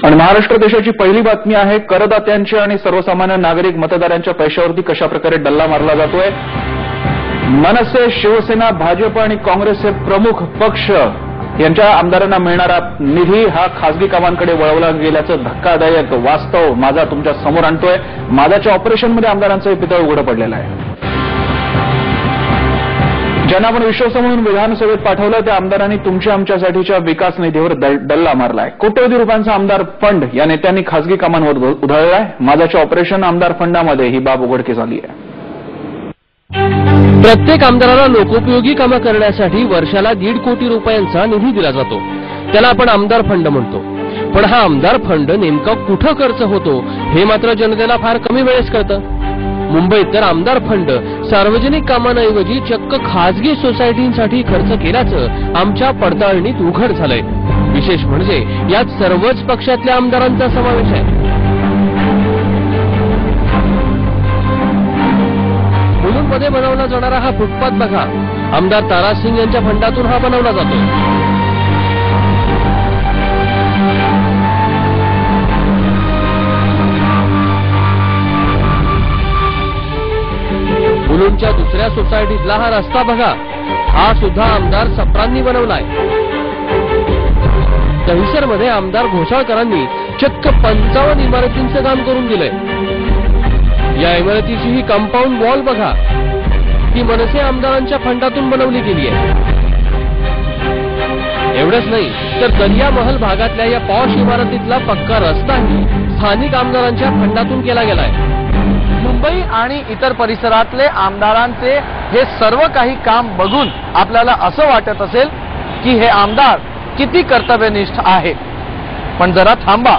आणि महाराष्ट्र देशाची पहिली बातमी आहे, करदात्यांच्या आणि सर्वसामान्य नागरिक मतदारांच्या पैशावरती कशा प्रकारे डल्ला मारला जातोय। मनसे, शिवसेना, भाजप आणि काँग्रेस हे प्रमुख पक्ष यांच्या आमदारांना मिळणारा निधी हा खासगी कामांकडे वळवला गेल्याचं धक्कादायक वास्तव माझा तुमच्या समोर आणतोय। माझाच्या ऑपरेशनमध्ये आमदारांचं पितळ उघडं पडलेलं आहे। ज्यांना आपण विश्वास म्हणून विधानसभेत पाठवलं त्या आमदारांनी तुमच्या आमच्यासाठीच्या विकास निधीवर डल्ला मारलाय। कोट्यवधी रुपयांचा आमदार फंड या नेत्यांनी खासगी कामांवर उधळलाय। माझाच्या ऑपरेशन आमदार फंडामध्ये ही बाब उघडकीस आली आहे। प्रत्येक आमदाराला लोकोपयोगी कामं करण्यासाठी वर्षाला 1.5 कोटी रुपयांचा निधी दिला जातो, त्याला आपण आमदार फंड म्हणतो। पण हा आमदार फंड नेमका कुठं खर्च होतो हे मात्र जनतेला फार कमी वेळेस कळतं। मुंबईत तर आमदार फंड सार्वजनिक कामांऐवजी चक्क खासगी सोसायटींसाठी खर्च केल्याचं आमच्या पडताळणीत उघड झालंय। विशेष म्हणजे यात सर्वच पक्षातल्या आमदारांचा समावेश आहे। मुलुंडमध्ये बनवला जाणारा हा फुटपाथ बघा, आमदार तारासिंग यांच्या फंडातून हा बनवला जातो। मुलुंडच्या दुसऱ्या सोसायटीतला हा रस्ता बघा, हा सुद्धा आमदार सप्रांनी बनवलाय। दहिसरमध्ये आमदार घोसाळकरांनी चक्क 55 इमारतींचं काम करून दिलंय। या इमारतीची ही कंपाऊंड वॉल बघा, ती मनसे आमदारांच्या फंडातून बनवली गेली आहे। एवढंच नाही तर दलिया महल भागातल्या या पॉश इमारतीतला पक्का रस्ताही स्थानिक आमदारांच्या फंडातून केला गेलाय। मुंबई आणि इतर परिसरातले आमदारांचे हे सर्व काही काम बघून आपल्याला असं वाटत असेल की हे आमदार किती कर्तव्यनिष्ठ आहे, पण जरा थांबा,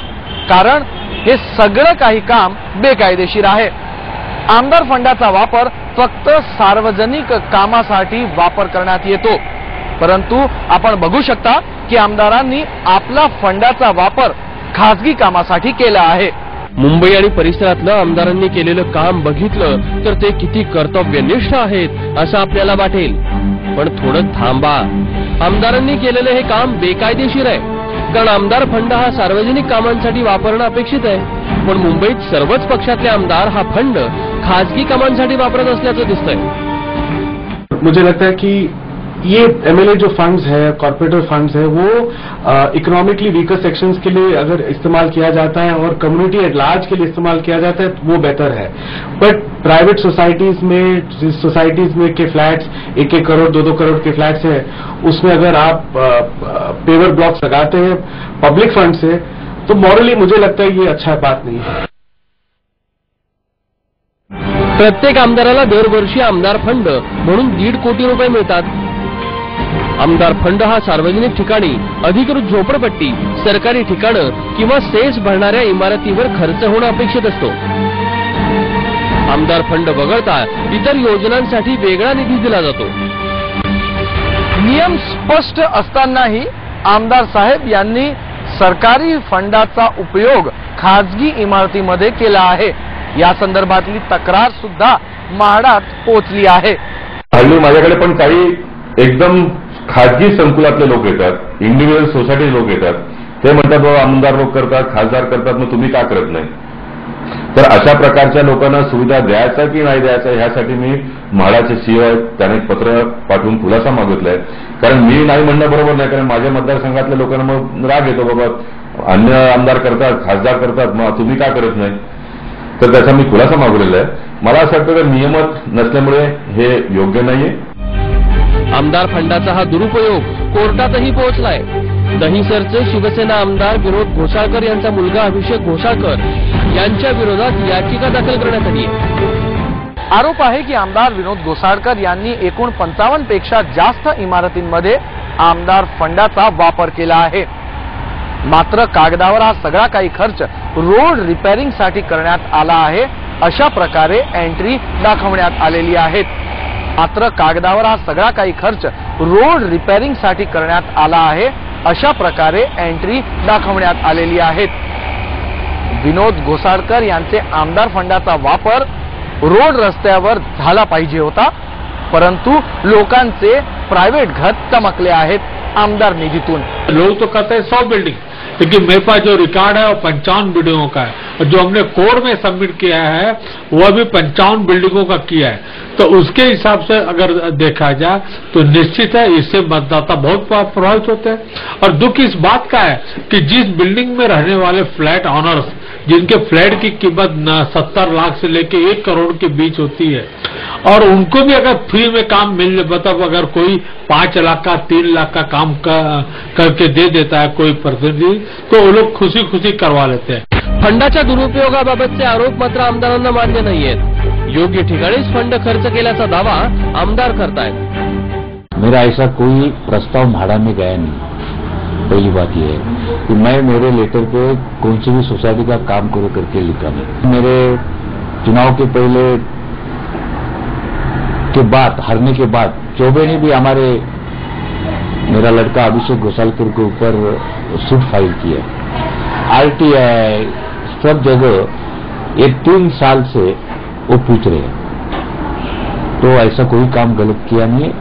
कारण हे सगळं काही काम बेकायदेशीर आहे। आमदार फंडाचा वापर फक्त सार्वजनिक कामासाठी वापर करण्यात येतो, परंतु आपण बघू शकता की आमदारांनी आपला फंडाचा वापर खासगी कामासाठी केला आहे। मुंबई आणि परिसरातलं आमदारांनी केलेलं काम बघितलं तर ते किती कर्तव्यनिष्ठ आहेत असं आपल्याला वाटेल, पण थोडं थांबा, आमदारांनी केलेलं हे काम बेकायदेशीर आहे, कारण आमदार फंड हा सार्वजनिक कामांसाठी वापरणं अपेक्षित आहे। पण मुंबईत सर्वच पक्षातले आमदार हा फंड खासगी कामांसाठी वापरत असल्याचं दिसतंय। मुझे लगता है कि ये एमएलए जो फंड्स है, कॉर्पोरेटर फंड्स है, वो इकोनॉमिकली वीकर सेक्शंस के लिए अगर इस्तेमाल किया जाता है और कम्युनिटी एट लार्ज के लिए इस्तेमाल किया जाता है तो वो बेहतर है। बट प्राइवेट सोसाइटीज में के फ्लैट्स 1-1 करोड़ 2-2 करोड़ के फ्लैट्स है, उसमें अगर आप पेवर ब्लॉक्स लगाते हैं पब्लिक फंड से, तो मॉरली मुझे लगता है ये अच्छा बात नहीं है। प्रत्येक आमदाराला दरवर्षी आमदार फंड म्हणून 1.5 कोटी रुपये मिळतात। आमदार फंड हा सार्वजनिक ठिकाणी, अधिकृत झोपडपट्टी, सरकारी ठिकाणं किंवा सेस भरणाऱ्या इमारतीवर खर्च होणं अपेक्षित असतो। आमदार फंड वगळता इतर योजनांसाठी वेगळा निधी दिला जातो। नियम स्पष्ट असतानाही आमदार साहेब यांनी सरकारी फंडाचा उपयोग खासगी इमारतीमध्ये केला आहे, या संदर्भातली तक्रार सुद्धा म्हाडात पोहोचली आहे। हल्ली माझ्याकडे पण काही एकदम खाजगी संकुलातले लोक येतात, इंडिव्हिज्युअल सोसायटी लोक येतात, ते म्हणतात बाबा आमदार लोक करतात, खासदार करतात, मग तुम्ही का करत नाही? तर अशा प्रकारच्या लोकांना सुविधा द्यायचा की नाही द्यायचा ह्यासाठी मी म्हाडाचे सीओ आहेत, त्याने पत्र पाठवून खुलासा मागितलाय। कारण मी नाही म्हणणं बरोबर नाही, कारण माझ्या मतदारसंघातल्या लोकांना मग राग येतो, बाबा अन्य आमदार करतात, खासदार करतात, मग तुम्ही का करत नाही? तर त्याचा मी खुलासा मागवलेला आहे। मला असं वाटतं की नियमच नसल्यामुळे हे योग्य नाहीये। आमदार फंडाचा हा दुरुपयोग कोर्टातही पोहोचलाय। दहिसरचे शिवसेना आमदार विनोद घोसाळकर यांचा मुलगा अभिषेक घोसाळकर यांच्या विरोधात याचिका दाखल करण्यात आली आहे। आरोप आहे की आमदार विनोद घोसाळकर यांनी एकूण 55 पेक्षा जास्त इमारतींमध्ये आमदार फंडाचा वापर केला आहे। मात्र कागदावर हा सगळा काही खर्च रोड रिपेअरिंगसाठी करण्यात आला आहे अशा प्रकारे एंट्री दाखवण्यात आलेली आहेत। मात्र कागदावर हा सगळा काही खर्च रोड रिपेअरिंगसाठी करण्यात आला आहे अशा प्रकारे एंट्री दाखवण्यात आलेली आहेत। विनोद घोसाळकर यांचे आमदार फंडाचा वापर रोड रस्त्यावर झाला पाहिजे होता, परंतु लोकांचे प्रायव्हेट घर चमकले आहेत आमदार निधीतून। लोग तो कहते हैं 100 बिल्डिंग, लेकिन मेरे पास जो रिकॉर्ड है वो 55 बिल्डिंगों का है, और जो हमने कोर्ट में सबमिट किया है वह भी 55 बिल्डिंगों का किया है। तो उसके हिसाब से अगर देखा जाए तो निश्चित है इससे मतदाता बहुत प्रभावित होते हैं। और दुख इस बात का है कि जिस बिल्डिंग में रहने वाले फ्लैट ऑनर्स, जिनके फ्लैट की कीमत 70 लाख से लेके 1 करोड़ के बीच होती है, और उनको भी अगर फ्री में काम मिल, मतलब अगर कोई 5 लाख का 3 लाख का काम करके दे देता है कोई प्रतिनिधि, तो वो लोग खुशी खुशी करवा लेते हैं। फंडाच्या दुरुपयोगाबाबतचे आरोप मात्र आमदारांना मान्य नाहीयेत। योग्य ठिकाणीच फंड खर्च केल्याचा दावा आमदार करतायत। मेरा ऐसा कोई प्रस्ताव भाड़ा में गया नहीं। पहली बात यह है कि मैं मेरे लेटर पे कौन सी भी सोसाइटी का काम करो करके लिखा नहीं। मेरे चुनाव के पहले के बाद, हारने के बाद चौबे ने भी मेरा लड़का अभिषेक घोसालकर के ऊपर सूट फाइल किया। आरटीआई सब जगह ये 3 साल से वो पूछ रहे हैं, तो ऐसा कोई काम गलत किया नाही आहे।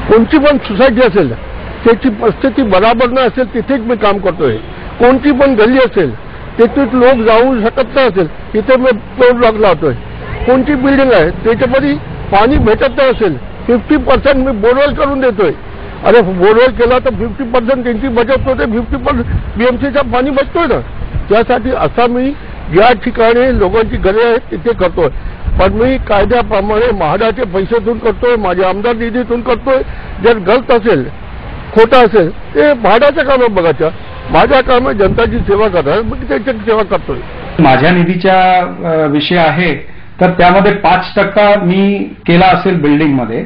कोणती पण सोसायटी असेल त्याची परिस्थिती बराबर न असेल तिथेच मी काम करतोय। कोणती पण गल्ली असेल तिथे लोक जाऊ शकत नाही असेल तिथे मी फ्लोर लॉक लावतोय। कोणती बिल्डिंग आहे त्याच्यामध्ये पाणी भेटत नाही असेल 50% मी बोरवेल करून देतोय। अरे बोरवेल केला तर 50% त्यांची बचत होते, 50% बीएमसीचा पाणी बचतोय ना। त्यासाठी असा मी या ठिकाणी लोकांची घरे आहेत तिथे करतोय, पण मी कायद्याप्रमाणे महाडाचे पैशातून करतोय, माझ्या आमदार निधीतून करतोय। जर गलत असेल, खोटं असेल ते भाड्याचं काम बघायचं, माझ्या काम जनताची सेवा करा, मी त्याची सेवा करतोय। माझ्या निधीच्या विषय आहे तर त्यामध्ये 5% मी केला असेल बिल्डिंगमध्ये,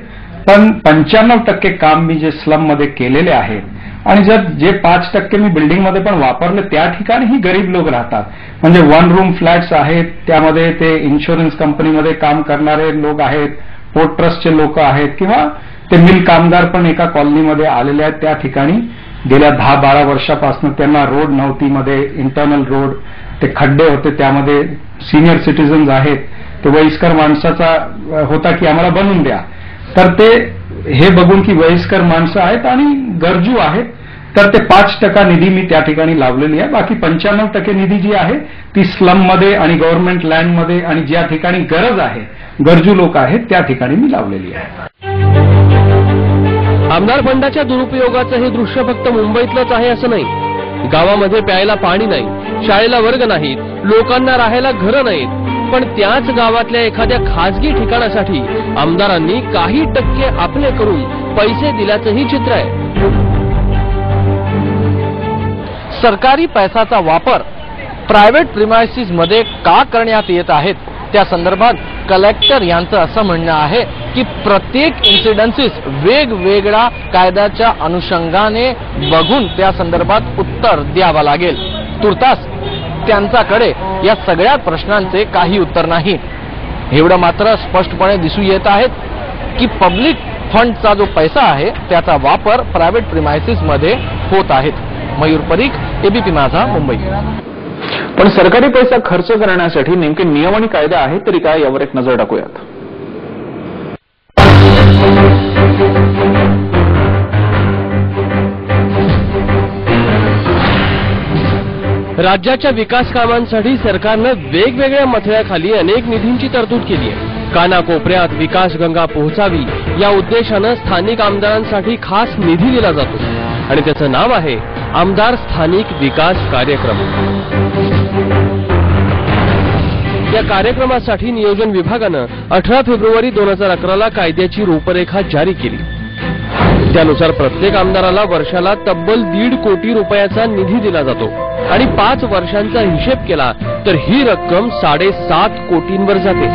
पण 95% काम मी जे स्लममध्ये केलेले आहेत, आणि जे 5% मी बिल्डिंगमध्ये पण वापरले त्या ठिकाणीही गरीब लोक राहतात। म्हणजे 1 रूम फ्लॅट्स आहेत, त्यामध्ये ते इन्शुरन्स कंपनीमध्ये काम करणारे लोक आहेत, पोर्ट ट्रस्टचे लोक आहेत, किंवा ते मिल कामगार पण एका कॉलनीमध्ये आलेले आहेत। त्या ठिकाणी गेल्या 10-12 वर्षापासून त्यांना रोड नव्हती, मध्ये इंटरनल रोड, ते खड्डे होते, त्यामध्ये सिनियर सिटीजन्स आहेत, ते वयस्कर माणसाचा होता की आम्हाला बनवून द्या, तर ते हे बघून की वयस्कर माणसं आहेत आणि गरजू आहेत, तर ते 5% निधी मी त्या ठिकाणी लावलेली आहे। बाकी 95% निधी जी आहे ती स्लममध्ये आणि गव्हर्नमेंट लँडमध्ये आणि ज्या ठिकाणी गरज आहे, गरजू लोक आहेत, त्या ठिकाणी मी लावलेली आहे। आमदार फंडाच्या दुरुपयोगाचं हे दृश्य फक्त मुंबईतलंच आहे असं नाही। गावामध्ये प्यायला पाणी नाही, शाळेला वर्ग नाहीत, लोकांना राहायला घरं नाहीत, पण त्याच गावातल्या एखाद्या खाजगी ठिकाणासाठी आमदारांनी काही टक्के आपले करून पैसे दिल्याचंही चित्र आहे। सरकारी पैशाचा वापर प्रायव्हेट प्रिमायसिस मध्ये का करण्यात येत आहेत, त्या संदर्भात कलेक्टर यांचं असं म्हणणं आहे की प्रत्येक इन्सिडन्सेस वेगवेगळ्या कायद्याच्या अनुषंगाने बघून त्या संदर्भात उत्तर द्यावं लागेल। तुर्तास त्यांच्याकडे या सगळ्या प्रश्नांचे काही उत्तर नाही। एवढं मात्र स्पष्टपणे दिसून येत आहे की पब्लिक फंडचा जो पैसा आहे त्याचा वापर प्रायव्हेट प्रिमायसिस मध्ये होत आहे। मयूर परीख, एबीपी माझा, मुंबई। पण सरकारी पैसा खर्च करण्यासाठी नेमके नियम आणि कायदे आहेत तरी काय, यावर एक नजर टाकूयात। राज्याच्या विकास कामांसाठी सरकारनं वेगवेगळ्या मथळ्याखाली अनेक निधींची तरतूद केली आहे। कानाकोपऱ्यात विकास गंगा पोहोचावी या उद्देशानं स्थानिक आमदारांसाठी खास निधी दिला जातो आणि त्याचं नाव आहे आमदार स्थानिक विकास कार्यक्रम। या कार्यक्रमासाठी नियोजन विभागानं 18 फेब्रुवारी 2011ला कायद्याची रूपरेखा जारी केली। त्यानुसार प्रत्येक आमदाराला वर्षाला तब्बल 1.5 कोटी रुपयाचा निधी दिला जातो आणि 5 वर्षांचा हिशेब केला तर ही रक्कम 7.5 कोटींवर जाते।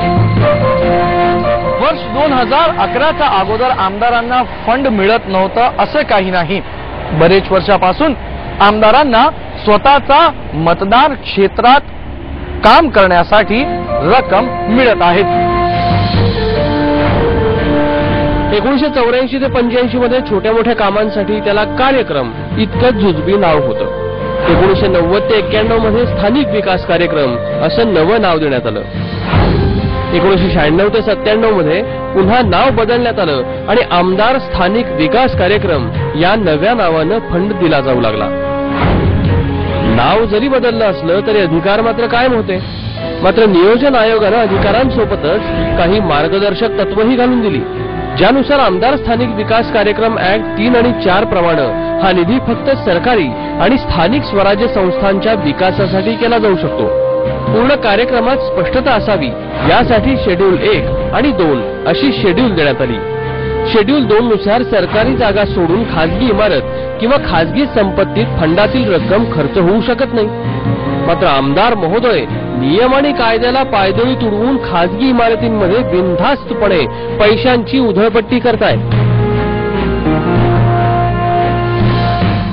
वर्ष 2011च्या अगोदर आमदारांना फंड मिळत नव्हतं असं काही नाही। बरेच वर्षापासून आमदारांना स्वतःचा मतदार क्षेत्रात काम करण्यासाठी रक्कम मिळत आहे। 1984 ते 85 मध्ये छोट्या मोठ्या कामांसाठी त्याला कार्यक्रम इतकंच जुजबी नाव होतं। 1990 ते 91 मध्ये स्थानिक विकास कार्यक्रम असं नवं नाव देण्यात आलं। 1996 ते 97 मध्ये पुन्हा नाव बदलण्यात आलं आणि आमदार स्थानिक विकास कार्यक्रम या नव्या नावानं फंड दिला जाऊ लागला। नाव जरी बदललं असलं तरी अधिकार मात्र कायम होते. मात्र नियोजन आयोगानं अधिकारांसोबतच काही मार्गदर्शक तत्वही घालून दिली, ज्यानुसार आमदार स्थानिक विकास कार्यक्रम ऍक्ट 3 आणि 4 प्रमाणे हा निधी फक्त सरकारी आणि स्थानिक स्वराज्य संस्थांच्या विकासासाठी केला जाऊ शकतो. पूर्ण कार्यक्रमात स्पष्टता असावी यासाठी शेड्यूल 1 आणि 2 अशी शेड्यूल देण्यात आली. शेड्यूल 2 नुसार सरकारी जागा सोडून खासगी इमारत किंवा खासगी संपत्तीत फंडातील रक्कम खर्च होऊ शकत नाही. मात्र आमदार महोदय नियम आणि कायद्याला पायदळी तुडवून खासगी इमारतींमध्ये बिनधास्तपणे पैशांची उधळपट्टी करतायत.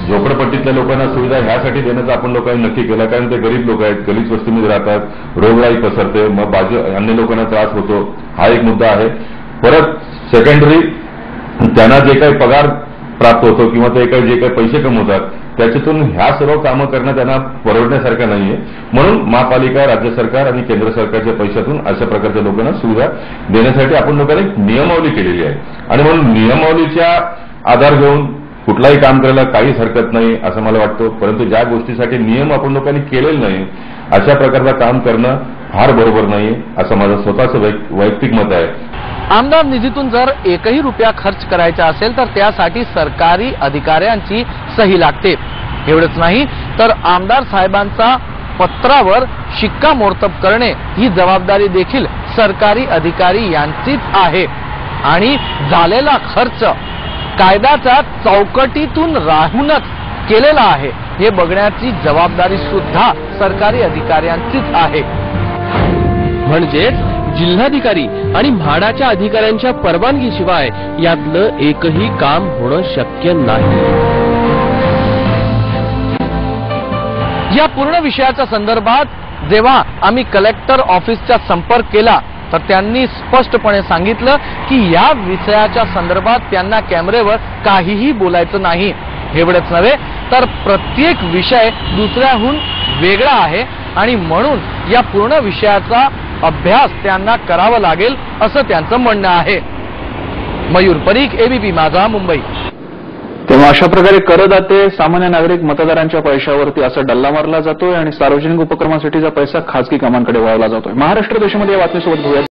झोपडपट्टीतल्या लोकांना सुविधा ह्यासाठी देण्याचं आपण लोकांनी नक्की केलं, कारण ते गरीब लोक आहेत, गलीच वस्तीमध्ये राहतात, रोगराई पसरते, मग अन्य लोकांना त्रास होतो. हा एक मुद्दा आहे. परत सेकंडरी त्यांना जे काही पगार प्राप्त होतो किंवा ते काही जे काही पैसे कमवतात त्याच्यातून ह्या सर्व कामं करणं त्यांना परवडण्यासारखं नाहीये. म्हणून महापालिका, राज्य सरकार आणि केंद्र सरकारच्या पैशातून अशा प्रकारच्या लोकांना सुविधा देण्यासाठी आपण लोकांनी एक नियमावली केलेली आहे. आणि म्हणून नियमावलीच्या आधार घेऊन कुठलाही काम करायला काहीच हरकत नाही असं मला वाटतं. परंतु ज्या गोष्टीसाठी नियम आपण लोकांनी केलेले नाही अशा प्रकारचं काम करणं फार बरोबर नाही असं माझं स्वतःचं वैयक्तिक मत आहे. आमदार निधीतून जर एकही रुपया खर्च करायचा असेल तर त्यासाठी सरकारी अधिकाऱ्यांची सही लागते. एवढंच नाही तर आमदार साहेबांचा पत्रावर शिक्कामोर्तब करणे ही जबाबदारी देखील सरकारी अधिकारी यांचीच आहे. आणि झालेला खर्च कायद्याच्या चौकटीतून राहूनच केलेला आहे हे बघण्याची जबाबदारी सुद्धा सरकारी अधिकाऱ्यांचीच आहे. म्हणजेच जिल्हाधिकारी आणि म्हाडाच्या अधिकाऱ्यांच्या परवानगीशिवाय यातलं एकही काम होणं शक्य नाही. या पूर्ण विषयाच्या संदर्भात जेव्हा आम्ही कलेक्टर ऑफिसचा संपर्क केला तर त्यांनी स्पष्टपणे सांगितलं की या विषयाच्या संदर्भात त्यांना कॅमेऱ्यावर काहीही बोलायचं नाही. एवढंच नव्हे तर प्रत्येक विषय दुसऱ्याहून वेगळा आहे आणि म्हणून या पूर्ण विषयाचा अभ्यास त्यांना करावा लागेल असं त्यांचं म्हणणं आहे. मयूर परीख, एबीपी माझा, मुंबई. तेव्हा अशा प्रकारे करदाते, सामान्य नागरिक, मतदारांच्या पैशावरती असा डल्ला मारला जातोय आणि सार्वजनिक उपक्रमासाठीचा पैसा खासगी कामांकडे वळवला जातोय. महाराष्ट्र देशामध्ये या बातमीसोबत